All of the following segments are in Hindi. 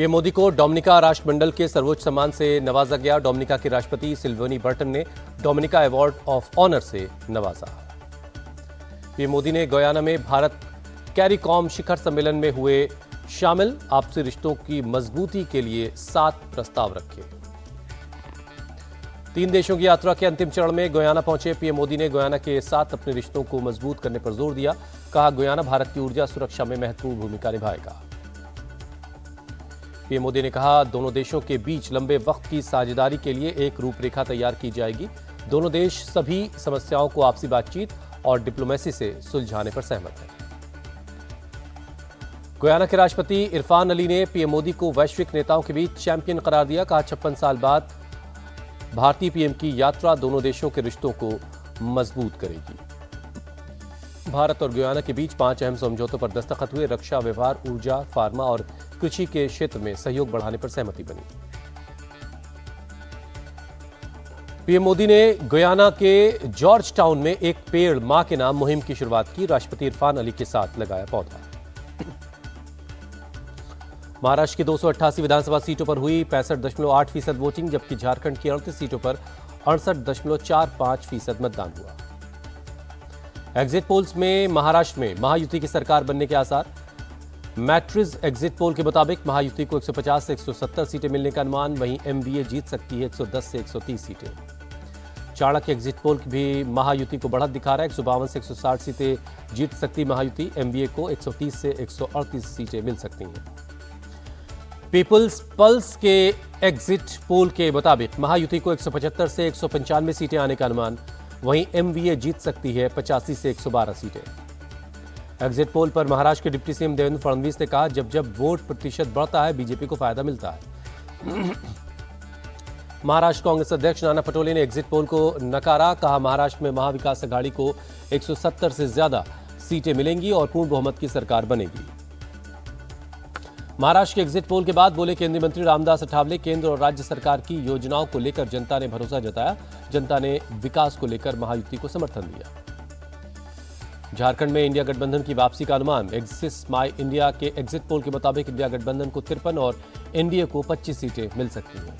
पीएम मोदी को डोमिनिका राष्ट्रमंडल के सर्वोच्च सम्मान से नवाजा गया। डोमिनिका के राष्ट्रपति सिल्वेनी बर्टन ने डोमिनिका अवार्ड ऑफ ऑनर से नवाजा। पीएम मोदी ने गयाना में भारत कैरिकॉम शिखर सम्मेलन में हुए शामिल। आपसी रिश्तों की मजबूती के लिए 7 प्रस्ताव रखे। 3 देशों की यात्रा के अंतिम चरण में गयाना पहुंचे पीएम मोदी ने गयाना के साथ अपने रिश्तों को मजबूत करने पर जोर दिया। कहा, गयाना भारत की ऊर्जा सुरक्षा में महत्वपूर्ण भूमिका निभाएगा। पीएम मोदी ने कहा, दोनों देशों के बीच लंबे वक्त की साझेदारी के लिए एक रूपरेखा तैयार की जाएगी। दोनों देश सभी समस्याओं को आपसी बातचीत और डिप्लोमेसी से सुलझाने पर सहमत हैं। गयाना के राष्ट्रपति इरफान अली ने पीएम मोदी को वैश्विक नेताओं के बीच चैंपियन करार दिया। कहा, 56 साल बाद भारतीय पीएम की यात्रा दोनों देशों के रिश्तों को मजबूत करेगी। भारत और गयाना के बीच 5 अहम समझौतों पर दस्तखत हुए। रक्षा, व्यवहार, ऊर्जा, फार्मा और कृषि के क्षेत्र में सहयोग बढ़ाने पर सहमति बनी। पीएम मोदी ने गयाना के जॉर्ज टाउन में एक पेड़ मां के नाम मुहिम की शुरुआत की। राष्ट्रपति इरफान अली के साथ लगाया पौधा। महाराष्ट्र की 288 विधानसभा सीटों पर हुई 65.8% वोटिंग, जबकि झारखंड की 38 सीटों पर 68.45% मतदान हुआ। एग्जिट पोल्स में महाराष्ट्र में महायुति की सरकार बनने के आसार। मैट्रिज एग्जिट पोल के मुताबिक महायुति को 150 से 170 सीटें मिलने का अनुमान। वहीं एमवीए जीत सकती है 110 से 130 सीटें। चाणक्य एग्जिट पोल भी महायुति को बढ़त दिखा रहा है। 152 से 160 सीटें जीत सकती महायुति। एमवीए को 130 से 138 सीटें मिल सकती हैं। पीपुल्स पल्स के एग्जिट पोल के मुताबिक महायुति को 175 से 195 सीटें आने का अनुमान। वहीं एमवीए जीत सकती है 85 से 112 सीटें। एग्जिट पोल पर महाराष्ट्र के डिप्टी सीएम देवेंद्र फडणवीस ने कहा, जब जब वोट प्रतिशत बढ़ता है बीजेपी को फायदा मिलता है। महाराष्ट्र कांग्रेस अध्यक्ष नाना पटोले ने एग्जिट पोल को नकारा। कहा, महाराष्ट्र में महाविकास अघाड़ी को 170 से ज्यादा सीटें मिलेंगी और पूर्ण बहुमत की सरकार बनेगी। महाराष्ट्र के एग्जिट पोल के बाद बोले केंद्रीय मंत्री रामदास अठावले, केंद्र और राज्य सरकार की योजनाओं को लेकर जनता ने भरोसा जताया। जनता ने विकास को लेकर महायुति को समर्थन दिया। झारखंड में इंडिया गठबंधन की वापसी का अनुमान। एक्सिस माई इंडिया के एग्जिट पोल के मुताबिक इंडिया गठबंधन को 53 और एनडीए को 25 सीटें मिल सकती हैं।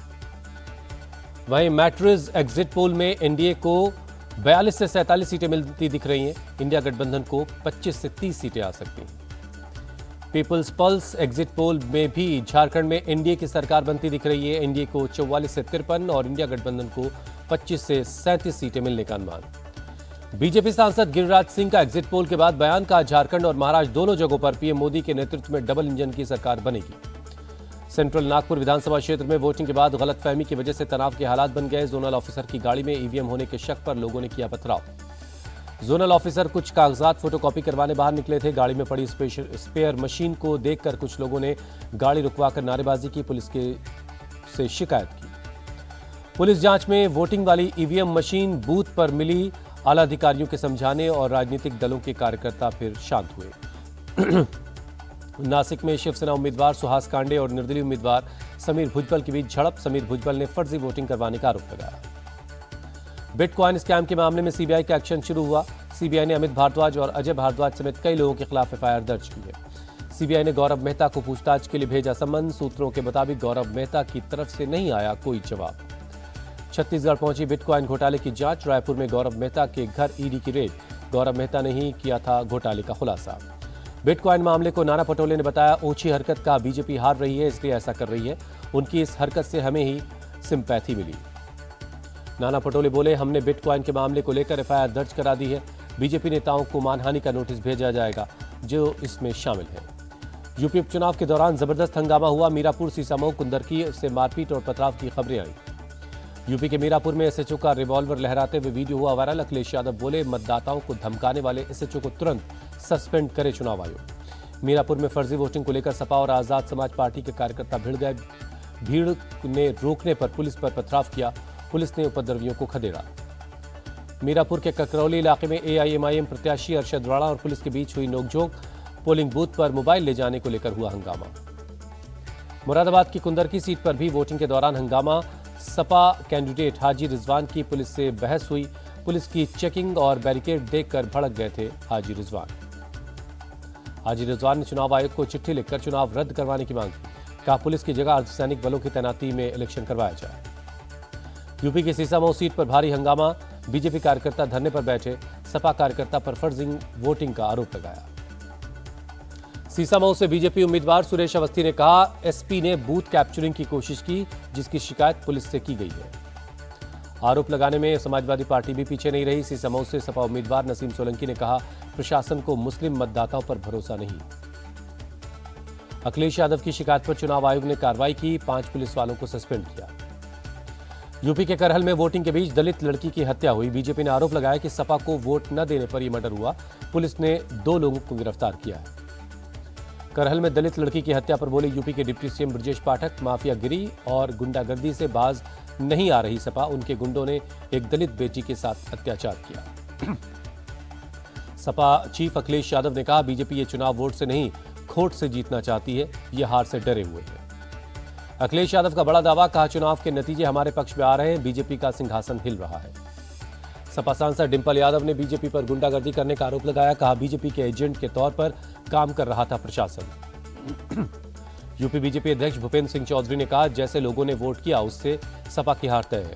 वहीं मैट्रिज एग्जिट पोल में एनडीए को 42 से 47 सीटें मिलती दिख रही हैं। इंडिया गठबंधन को 25 से 30 सीटें आ सकती हैं। पीपल्स पल्स एग्जिट पोल में भी झारखंड में एनडीए की सरकार बनती दिख रही है। एनडीए को 44 से 53 और इंडिया गठबंधन को 25 से 37 सीटें मिलने का अनुमान। बीजेपी सांसद गिरिराज सिंह का एग्जिट पोल के बाद बयान। का झारखंड और महाराष्ट्र दोनों जगहों पर पीएम मोदी के नेतृत्व में डबल इंजन की सरकार बनेगी। सेंट्रल नागपुर विधानसभा क्षेत्र में वोटिंग के बाद गलतफहमी की वजह से तनाव के हालात बन गए। जोनल ऑफिसर की गाड़ी में ईवीएम होने के शक पर लोगों ने किया पथराव। जोनल ऑफिसर कुछ कागजात फोटोकॉपी करवाने बाहर निकले थे। गाड़ी में पड़ी स्पेयर मशीन को देखकर कुछ लोगों ने गाड़ी रुकवाकर नारेबाजी की। पुलिस से शिकायत की। पुलिस जांच में वोटिंग वाली ईवीएम मशीन बूथ पर मिली। आला अधिकारियों के समझाने और राजनीतिक दलों के कार्यकर्ता फिर शांत हुए। नासिक में शिवसेना उम्मीदवार सुहास कांडे और निर्दलीय उम्मीदवार समीर भुजबल के बीच झड़प। समीर भुजबल ने फर्जी वोटिंग करवाने का आरोप लगाया। बिटकॉइन स्कैम के मामले में सीबीआई का एक्शन शुरू हुआ। सीबीआई ने अमित भारद्वाज और अजय भारद्वाज समेत कई लोगों के खिलाफ एफआईआर दर्ज की है। सीबीआई ने गौरव मेहता को पूछताछ के लिए भेजा सम्मन। सूत्रों के मुताबिक गौरव मेहता की तरफ से नहीं आया कोई जवाब। छत्तीसगढ़ पहुंची बिटकॉइन घोटाले की जांच। रायपुर में गौरव मेहता के घर ईडी की रेड। गौरव मेहता ने ही किया था घोटाले का खुलासा। बिटकॉइन मामले को नाना पटोले ने बताया ओछी हरकत। का बीजेपी हार रही है इसलिए ऐसा कर रही है। उनकी इस हरकत से हमें ही सिंपैथी मिली। नाना पटोले बोले, हमने बिटकॉइन के मामले को लेकर एफआईआर दर्ज करा दी है। बीजेपी नेताओं को मानहानि का नोटिस भेजा जाएगा जो इसमें शामिल है। यूपी उपचुनाव के दौरान जबरदस्त हंगामा हुआ। मीरापुर, सीसामऊ, कुंदरकी से मारपीट और पथराव की खबरें आई। यूपी के मीरापुर में एसएचओ का रिवॉल्वर लहराते हुए वीडियो हुआ वायरल। अखिलेश यादव बोले, मतदाताओं को धमकाने वाले एसएचओ को तुरंत सस्पेंड करे चुनाव आयोग। मीरापुर में फर्जी वोटिंग को लेकर सपा और आजाद समाज पार्टी के कार्यकर्ता भिड़ गए। भीड़ ने रोकने पर पुलिस पर पथराव किया। पुलिस ने उपद्रवियों को खदेड़ा। मीरापुर के ककरौली इलाके में एआईएमआईएम प्रत्याशी अरशद राणा और पुलिस के बीच हुई नोकझोंक। पोलिंग बूथ पर मोबाइल ले जाने को लेकर हुआ हंगामा। मुरादाबाद की कुंदरकी सीट पर भी वोटिंग के दौरान हंगामा। सपा कैंडिडेट हाजी रिजवान की पुलिस से बहस हुई। पुलिस की चेकिंग और बैरिकेड देखकर भड़क गए थे हाजी रिजवान। हाजी रिजवान ने चुनाव आयोग को चिट्ठी लिखकर चुनाव रद्द करवाने की मांग की। कहा पुलिस की जगह अर्धसैनिक बलों की तैनाती में इलेक्शन करवाया जाए। यूपी की सीसामऊ सीट पर भारी हंगामा, बीजेपी कार्यकर्ता धरने पर बैठे, सपा कार्यकर्ता पर फर्जी वोटिंग का आरोप लगाया। सीसामऊ से बीजेपी उम्मीदवार सुरेश अवस्थी ने कहा एसपी ने बूथ कैप्चरिंग की कोशिश की, जिसकी शिकायत पुलिस से की गई है। आरोप लगाने में समाजवादी पार्टी भी पीछे नहीं रही। सीसामऊ से सपा उम्मीदवार नसीम सोलंकी ने कहा प्रशासन को मुस्लिम मतदाताओं पर भरोसा नहीं। अखिलेश यादव की शिकायत पर चुनाव आयोग ने कार्रवाई की, 5 पुलिस वालों को सस्पेंड किया। यूपी के करहल में वोटिंग के बीच दलित लड़की की हत्या हुई। बीजेपी ने आरोप लगाया कि सपा को वोट न देने पर यह मर्डर हुआ। पुलिस ने 2 लोगों को गिरफ्तार किया है। करहल में दलित लड़की की हत्या पर बोले यूपी के डिप्टी सीएम ब्रजेश पाठक, माफियागिरी और गुंडागर्दी से बाज नहीं आ रही सपा, उनके गुंडों ने एक दलित बेटी के साथ अत्याचार किया। सपा चीफ अखिलेश यादव ने कहा बीजेपी ये चुनाव वोट से नहीं खोट से जीतना चाहती है, ये हार से डरे हुए हैं। अखिलेश यादव का बड़ा दावा, कहा चुनाव के नतीजे हमारे पक्ष में आ रहे हैं, बीजेपी का सिंहासन हिल रहा है। सपा सांसद डिंपल यादव ने बीजेपी पर गुंडागर्दी करने का आरोप लगाया, कहा बीजेपी के एजेंट के तौर पर काम कर रहा था प्रशासन। यूपी बीजेपी अध्यक्ष भूपेंद्र सिंह चौधरी ने कहा जैसे लोगों ने वोट किया उससे सपा की हार तय है।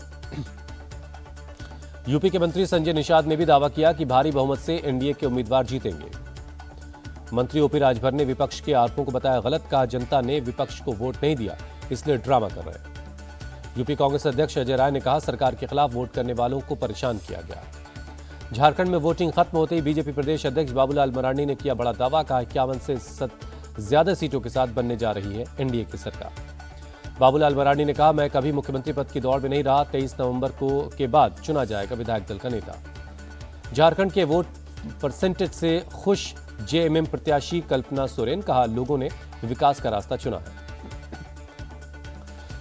यूपी के मंत्री संजय निषाद ने भी दावा किया कि भारी बहुमत से एनडीए के उम्मीदवार जीतेंगे। मंत्री ओपी राजभर ने विपक्ष के आरोपों को बताया गलत, कहा जनता ने विपक्ष को वोट नहीं दिया इसलिए ड्रामा कर रहे हैं। यूपी कांग्रेस अध्यक्ष अजय राय ने कहा सरकार के खिलाफ वोट करने वालों को परेशान किया गया। झारखंड में वोटिंग खत्म होते ही बीजेपी प्रदेश अध्यक्ष बाबूलाल मरांडी ने किया बड़ा दावा, कहा 51 से ज्यादा सीटों के साथ बनने जा रही है एनडीए की सरकार। बाबूलाल मरांडी ने कहा मैं कभी मुख्यमंत्री पद की दौड़ में नहीं रहा, 23 नवंबर के बाद चुना जाएगा विधायक दल का नेता। झारखंड के वोट परसेंटेज से खुश जेएमएम प्रत्याशी कल्पना सोरेन, कहा लोगों ने विकास का रास्ता चुना है।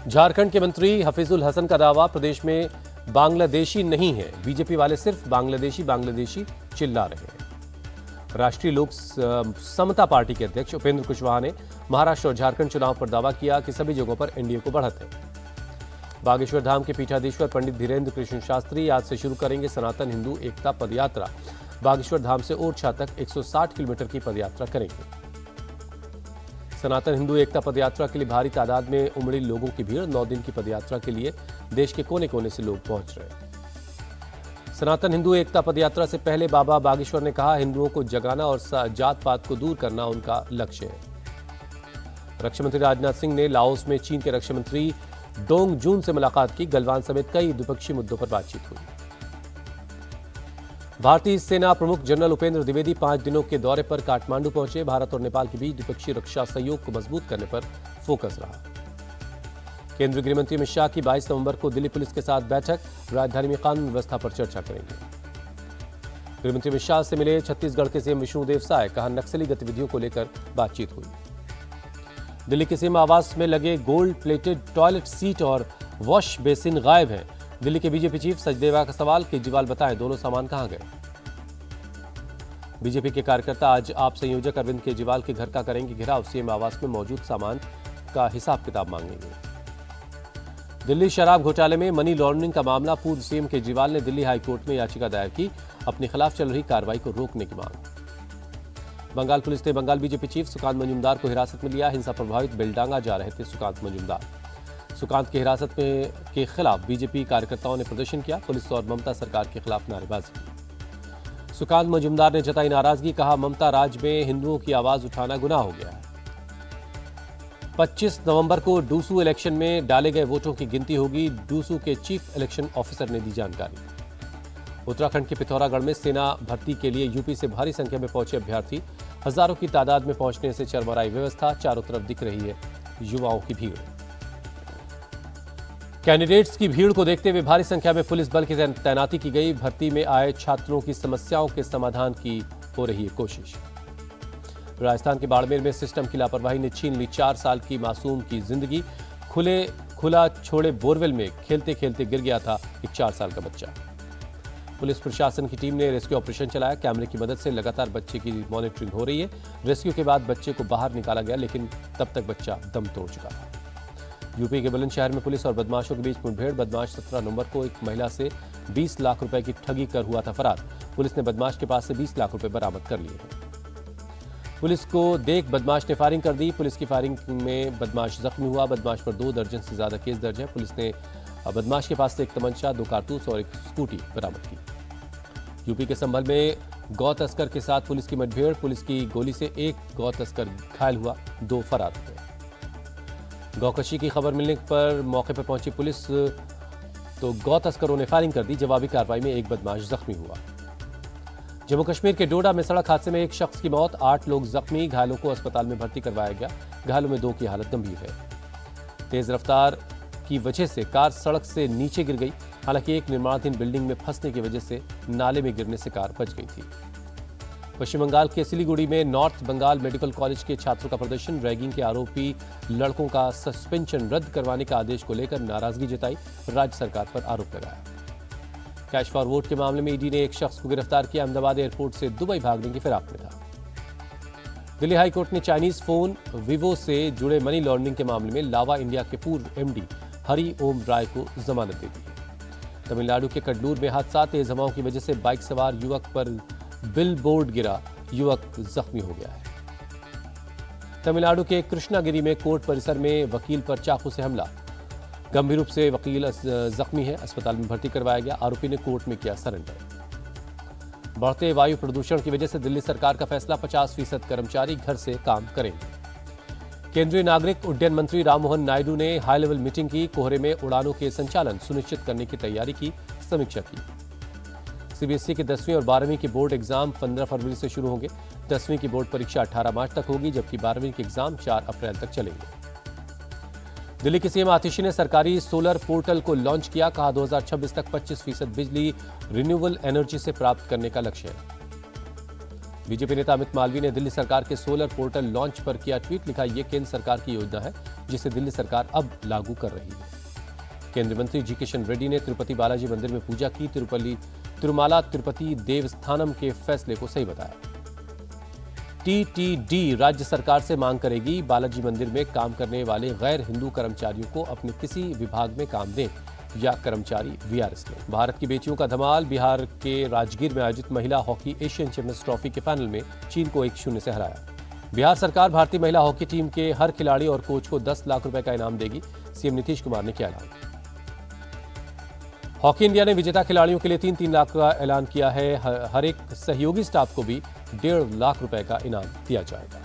झारखंड के मंत्री हफीजुल हसन का दावा प्रदेश में बांग्लादेशी नहीं है, बीजेपी वाले सिर्फ बांग्लादेशी चिल्ला रहे हैं। राष्ट्रीय लोक समता पार्टी के अध्यक्ष उपेंद्र कुशवाहा ने महाराष्ट्र और झारखंड चुनाव पर दावा किया कि सभी जगहों पर एनडीए को बढ़त है। बागेश्वर धाम के पीठाधीश्वर पंडित धीरेन्द्र कृष्ण शास्त्री आज से शुरू करेंगे सनातन हिंदू एकता पदयात्रा। बागेश्वर धाम से ओरछा तक 160 किलोमीटर की पदयात्रा करेंगे। सनातन हिंदू एकता पदयात्रा के लिए भारी तादाद में उमड़ी लोगों की भीड़। 9 दिन की पदयात्रा के लिए देश के कोने कोने से लोग पहुंच रहे हैं। सनातन हिंदू एकता पदयात्रा से पहले बाबा बागेश्वर ने कहा हिंदुओं को जगाना और जात पात को दूर करना उनका लक्ष्य है। रक्षा मंत्री राजनाथ सिंह ने लाओस में चीन के रक्षा मंत्री डोंग जून से मुलाकात की। गलवान समेत कई द्विपक्षीय मुद्दों पर बातचीत हुई। भारतीय सेना प्रमुख जनरल उपेंद्र द्विवेदी 5 दिनों के दौरे पर काठमांडू पहुंचे। भारत और नेपाल के बीच द्विपक्षीय रक्षा सहयोग को मजबूत करने पर फोकस रहा। केंद्रीय गृह मंत्री अमित शाह की 22 नवंबर को दिल्ली पुलिस के साथ बैठक, राजधानी में कानून व्यवस्था पर चर्चा करेंगे। गृहमंत्री अमित शाह से मिले छत्तीसगढ़ के सीएम विष्णुदेव साय, कहा नक्सली गतिविधियों को लेकर बातचीत हुई। दिल्ली के सीएम आवास में लगे गोल्ड प्लेटेड टॉयलेट सीट और वॉश बेसिन गायब हैं। दिल्ली के बीजेपी चीफ सचदेवा का सवाल, केजरीवाल बताएं दोनों सामान कहां गए। बीजेपी के कार्यकर्ता आज आप संयोजक अरविंद केजरीवाल के घर का करेंगे घेराव। सीएम आवास में मौजूद सामान का हिसाब किताब मांगेंगे। दिल्ली शराब घोटाले में मनी लॉन्ड्रिंग का मामला, पूर्व सीएम केजरीवाल ने दिल्ली हाईकोर्ट में याचिका दायर की, अपने खिलाफ चल रही कार्रवाई को रोकने की मांग। बंगाल पुलिस ने बंगाल बीजेपी चीफ सुकांत मजूमदार को हिरासत में लिया। हिंसा प्रभावित बेलडांगा जा रहे थे सुकांत मजूमदार। सुकांत की हिरासत में के खिलाफ बीजेपी कार्यकर्ताओं ने प्रदर्शन किया। पुलिस और ममता सरकार के खिलाफ नारेबाजी की। सुकांत मजूमदार ने जताई नाराजगी, कहा ममता राज में हिंदुओं की आवाज उठाना गुनाह हो गया है। 25 नवंबर को डूसू इलेक्शन में डाले गए वोटों की गिनती होगी। डूसू के चीफ इलेक्शन ऑफिसर ने दी जानकारी। उत्तराखंड के पिथौरागढ़ में सेना भर्ती के लिए यूपी से भारी संख्या में पहुंचे अभ्यर्थी। हजारों की तादाद में पहुंचने से चरमराई व्यवस्था, चारों तरफ दिख रही है युवाओं की भीड़। कैंडिडेट्स की भीड़ को देखते हुए भारी संख्या में पुलिस बल की तैनाती की गई। भर्ती में आए छात्रों की समस्याओं के समाधान की हो रही है कोशिश। राजस्थान के बाड़मेर में सिस्टम की लापरवाही ने छीन ली 4 साल की मासूम की जिंदगी। खुला छोड़े बोरवेल में खेलते खेलते गिर गया था एक 4 साल का बच्चा। पुलिस प्रशासन की टीम ने रेस्क्यू ऑपरेशन चलाया। कैमरे की मदद से लगातार बच्चे की मॉनिटरिंग हो रही है। रेस्क्यू के बाद बच्चे को बाहर निकाला गया, लेकिन तब तक बच्चा दम तोड़ चुका था। यूपी के बुलंदशहर में पुलिस और बदमाशों के बीच मुठभेड़। बदमाश 17 नवंबर को एक महिला से 20 लाख रुपए की ठगी कर हुआ था फरार। पुलिस ने बदमाश के पास से 20 लाख रुपए बरामद कर लिए हैं। पुलिस को देख बदमाश ने फायरिंग कर दी। पुलिस की फायरिंग में बदमाश जख्मी हुआ। बदमाश पर 2 दर्जन से ज्यादा केस दर्ज है। पुलिस ने बदमाश के पास से एक तमंचा, 2 कारतूस और एक स्कूटी बरामद की। यूपी के संभल में गौ तस्कर के साथ पुलिस की मुठभेड़। पुलिस की गोली से एक गौ तस्कर घायल हुआ, 2 फरार हो गए। गौकशी की खबर मिलने पर मौके पर पहुंची पुलिस तो गौ तस्करों ने फायरिंग कर दी। जवाबी कार्रवाई में एक बदमाश जख्मी हुआ। जम्मू कश्मीर के डोडा में सड़क हादसे में एक शख्स की मौत, 8 लोग जख्मी। घायलों को अस्पताल में भर्ती करवाया गया। घायलों में 2 की हालत गंभीर है। तेज रफ्तार की वजह से कार सड़क से नीचे गिर गई। हालांकि एक निर्माणाधीन बिल्डिंग में फंसने की वजह से नाले में गिरने से कार बच गई थी। पश्चिम बंगाल के सिलीगुड़ी में नॉर्थ बंगाल मेडिकल कॉलेज के छात्रों का प्रदर्शन। रैगिंग के आरोपी लड़कों का सस्पेंशन रद्द करवाने का आदेश को लेकर नाराजगी जताई। राज्य सरकार पर आरोप लगाया। कैश फॉर वोट के मामले में ईडी ने एक शख्स को गिरफ्तार किया। अहमदाबाद एयरपोर्ट से दुबई भागने की फिराक में था। दिल्ली हाईकोर्ट ने चाइनीज फोन वीवो से जुड़े मनी लॉन्ड्रिंग के मामले में लावा इंडिया के पूर्व एमडी हरि ओम राय को जमानत दे दी। तमिलनाडु के कड्डूर में हादसा, तेज हवाओं की वजह से बाइक सवार युवक पर बिल बोर्ड गिरा, युवक जख्मी हो गया है। तमिलनाडु के कृष्णागिरी में कोर्ट परिसर में वकील पर चाकू से हमला, गंभीर रूप से वकील जख्मी है, अस्पताल में भर्ती करवाया गया। आरोपी ने कोर्ट में किया सरेंडर। बढ़ते वायु प्रदूषण की वजह से दिल्ली सरकार का फैसला, 50% कर्मचारी घर से काम करेंगे। केंद्रीय नागरिक उड्डयन मंत्री राममोहन नायडू ने हाई लेवल मीटिंग की। कोहरे में उड़ानों के संचालन सुनिश्चित करने की तैयारी की समीक्षा की। सीबीएसई के 10वीं और 12वीं के बोर्ड एग्जाम 15 फरवरी से शुरू होंगे। 10वीं की बोर्ड परीक्षा 18 मार्च तक होगी, जबकि 12वीं के एग्जाम 4 अप्रैल तक चलेंगे। दिल्ली के सीएम आतिशी ने सरकारी सोलर पोर्टल को लॉन्च किया। कहा 2026 तक 25% बिजली रिन्यूएबल एनर्जी से प्राप्त करने का लक्ष्य है। बीजेपी नेता अमित मालवीय ने दिल्ली सरकार के सोलर पोर्टल लॉन्च पर किया ट्वीट। लिखा, यह केंद्र सरकार की योजना है जिसे दिल्ली सरकार अब लागू कर रही है। केंद्रीय मंत्री जी किशन रेड्डी ने तिरुपति बालाजी मंदिर में पूजा की। तिरुमाला तिरुपति देवस्थानम के फैसले को सही बताया। टीटीडी राज्य सरकार से मांग करेगी बालाजी मंदिर में काम करने वाले गैर हिंदू कर्मचारियों को अपने किसी विभाग में काम दें या कर्मचारी वीआरएस लें। भारत की बेटियों का धमाल, बिहार के राजगीर में आयोजित महिला हॉकी एशियन चैंपियंस ट्रॉफी के फाइनल में चीन को 1-0 से हराया। बिहार सरकार भारतीय महिला हॉकी टीम के हर खिलाड़ी और कोच को 10 लाख रुपए का इनाम देगी, सीएम नीतीश कुमार ने किया ऐलान। हॉकी इंडिया ने विजेता खिलाड़ियों के लिए 3-3 लाख का ऐलान किया है। हर एक सहयोगी स्टाफ को भी 1.5 लाख रुपए का इनाम दिया जाएगा।